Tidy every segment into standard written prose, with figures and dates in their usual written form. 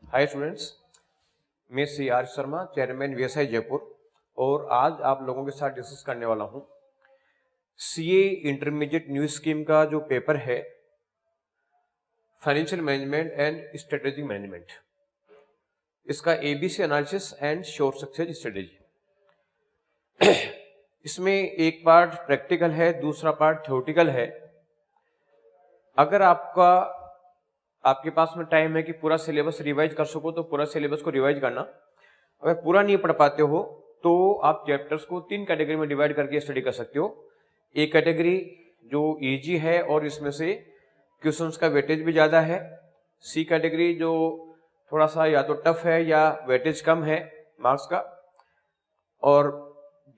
हाय students, मैं C R Sharma, chairman VSI Jaipur, और आज आप लोगों के साथ डिस्कस करने वाला हूं सीए इंटरमीडिएट न्यू स्कीम का जो पेपर है financial management and strategic management, इसका ABC analysis and short success strategy. इसमें एक पार्ट प्रैक्टिकल है, दूसरा पार्ट थ्योरेटिकल है। अगर आपके पास में टाइम है कि पूरा सिलेबस रिवाइज कर सको तो पूरा सिलेबस को रिवाइज करना। अगर पूरा नहीं पढ़ पाते हो तो आप चैप्टर्स को 3 कैटेगरी में डिवाइड करके स्टडी कर सकते हो। एक कैटेगरी जो इजी है और इसमें से क्वेश्चंस का वेटेज भी ज्यादा है। सी कैटेगरी जो थोड़ा सा या तो टफ है या वेटेज कम है मार्क्स का। और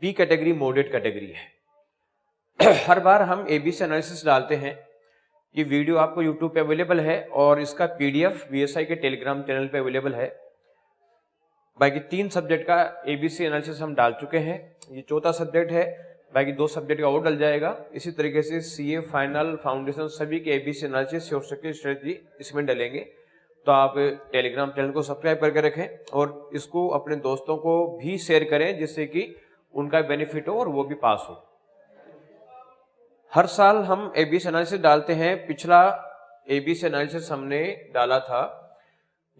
बी कैटेगरी मॉडरेट कैटेगरी है। हर बार हम एबीसी एनालिसिस डालते हैं। ये वीडियो आपको YouTube पे अवेलेबल है और इसका PDF VSI के टेलीग्राम चैनल पे अवेलेबल है। बाकी 3 सब्जेक्ट का एबीसी एनालिसिस हम डाल चुके हैं, ये चौथा सब्जेक्ट है। बाकी 2 सब्जेक्ट का और डल जाएगा। इसी तरीके से सीए फाइनल, फाउंडेशन सभी के एबीसी एनालिसिस और स्ट्रेटजी इसमें डलेंगे। तो आप टेलीग्राम चैनल को सब्सक्राइब करके रखें और इसको अपने दोस्तों को भी शेयर करें जिससे कि उनका बेनिफिट हो और वो भी पास हो। हर साल हम एबीसी एनालिसिस डालते हैं। पिछला एबीसी एनालिसिस हमने डाला था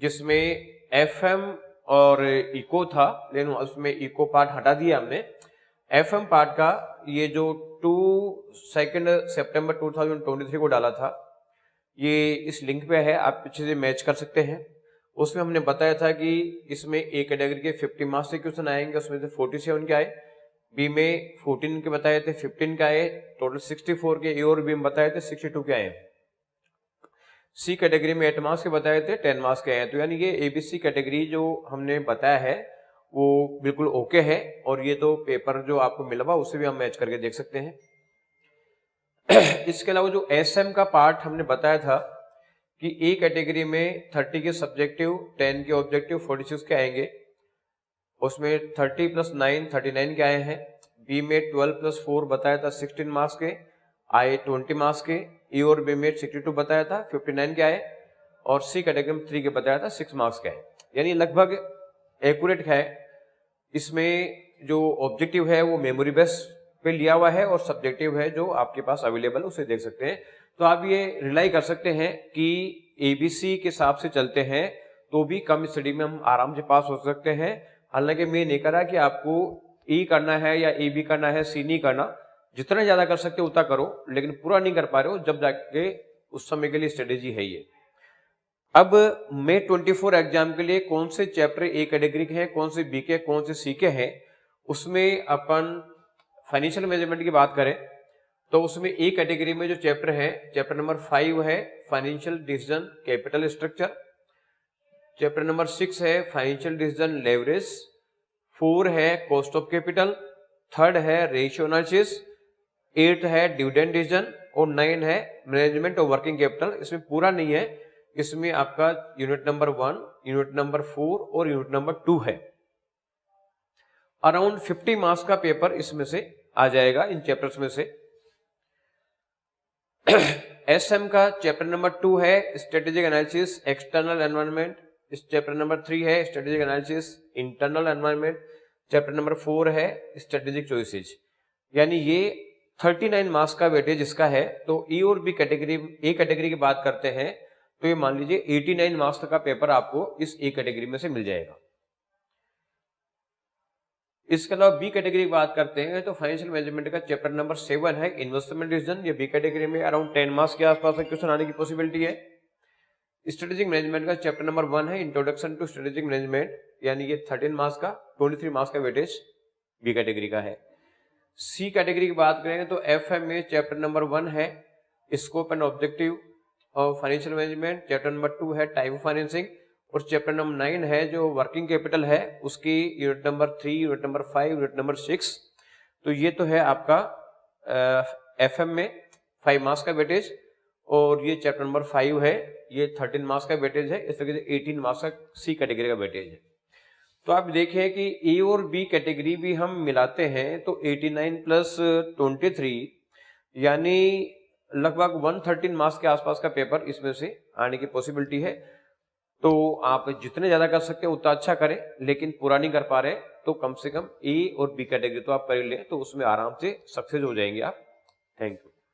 जिसमें एफएम और इको था, लेकिन उसमें इको पार्ट हटा दिया हमने। एफएम पार्ट का ये जो 2 सितंबर 2023 को डाला था, ये इस लिंक पे है, आप पीछे से मैच कर सकते हैं। उसमें हमने बताया था कि इसमें ए कैटेगरी के 50 मार्क्स से क्वेश्चन आएंगे, उसमें से 47 के आए। बी में 14 के बताए थे, 15 के आए, टोटल 64 के। ए और बी में बताए थे 62 के आए। सी कैटेगरी में 8 मार्क्स के बताए थे, 10 मार्क्स के आए। तो यानी ये एबीसी कैटेगरी जो हमने बताया है वो बिल्कुल ओके है। और ये तो पेपर जो आपको मिला हुआ उससे भी हम मैच करके देख सकते हैं। इसके अलावा जो एसएम का पार्ट हमने बताया था कि ए कैटेगरी में 30 के सब्जेक्टिव, 10 के ऑब्जेक्टिव, 46 के आएंगे। उसमें 30 + 9 39 के आए हैं। बी में 12 + 4 बताया था 16 मार्क्स के आए, 20 मार्क्स के। ए और बी में 62 बताया था 59 के आए। और सी कैटेगरी में 3 के बताया था 6 मार्क्स के आए। यानी लगभग एक्यूरेट है। इसमें जो ऑब्जेक्टिव है वो मेमोरी बेस पे लिया हुआ है और सब्जेक्टिव है जो आपके पास अवेलेबल उसे देख सकते हैं। तो आप ये रिलाई कर सकते हैं कि एबीसी के हिसाब से चलते हैं तो भी कम स्टडी में हम आराम से पास हो सकते हैं। हालांकि मैं नहीं कह रहा कि आपको ई करना है या ए बी करना है, सी नहीं करना। जितना ज्यादा कर सकते हो उतना करो, लेकिन पूरा नहीं कर पा रहे हो जब जाके उस समय के लिए स्ट्रेटेजी है ये। अब May 24 एग्जाम के लिए कौन से चैप्टर ए कैटेगरी के हैं, कौन से बी के, कौन से सी के हैं, उसमें अपन फाइनेंशियल मैनेजमेंट की बात करें तो उसमें ए कैटेगरी में जो चैप्टर है, चैप्टर नंबर 5 है financial decision capital structure. Chapter number 6 है फाइनेंशियल डिसीजन लेवरेज। 4 है कॉस्ट ऑफ कैपिटल। 3rd है रेशियो एनालिसिस। 8 है डिविडेंड डिसीजन और 9 है मैनेजमेंट ऑफ वर्किंग कैपिटल। इसमें पूरा नहीं है, इसमें आपका यूनिट नंबर 1, यूनिट नंबर 4 और यूनिट नंबर 2 है। अराउंड 50 मार्क्स का पेपर इसमें से आ जाएगा इन चैप्टर्स में से। एसएम का चैप्टर नंबर 2 है स्ट्रेटेजिक एनालिसिस एक्सटर्नल एनवायरनमेंट। इस चैप्टर नंबर 3 है strategic analysis internal environment. Chapter number 4 है स्ट्रेटेजिक चॉइसेज। यानी ये 39 मार्क्स का वेटेज इसका है। तो ई और बी कैटेगरी, ए कैटेगरी की बात करते हैं तो ये मान लीजिए 89 मार्क्स का पेपर आपको इस ए कैटेगरी में से मिल जाएगा। इसके अलावा बी कैटेगरी की बात करते हैं तो फाइनेंशियल मैनेजमेंट का चैप्टर नंबर 7 है इन्वेस्टमेंट डिसीजन। ये बी कैटेगरी में अराउंड 10 मार्क्स के आसपास क्वेश्चन आने की पॉसिबिलिटी है। स्ट्रेटेजिक मैनेजमेंट का चैप्टर नंबर 1 है इंट्रोडक्शन टू स्ट्रेटेजिक मैनेजमेंट, यानी ये 13 मार्क्स का, 23 मार्क्स का वेटेज बी कैटेगरी का है। सी कैटेगरी की बात करें तो एफएम में चैप्टर नंबर 1 है scope and objective of financial management. Chapter number 2 है टाइप ऑफ फाइनेंसिंग और चैप्टर नंबर 9 है जो वर्किंग कैपिटल है, उसकी unit number 3, unit number 5, unit number 6। तो ये तो है आपका एफएम में 5 मार्क्स का वेटेज। और ये चैप्टर नंबर 5 है, ये 13 मार्क्स का वेटेज है। इस तरीके से 18 मार्क्स का सी कैटेगरी का वेटेज है। तो आप देखें कि ए और बी कैटेगरी भी हम मिलाते हैं तो 89 + 23 यानी लगभग 113 मार्क्स के आसपास का पेपर इसमें से आने की पॉसिबिलिटी है। तो आप जितने ज्यादा कर सकते हैं उतना अच्छा करें, लेकिन पूरा नहीं कर पा रहे तो कम से कम ए और बी कैटेगरी तो आप कर ही लें, तो उसमें आराम से सक्सेस हो जाएंगे आप। Thank you.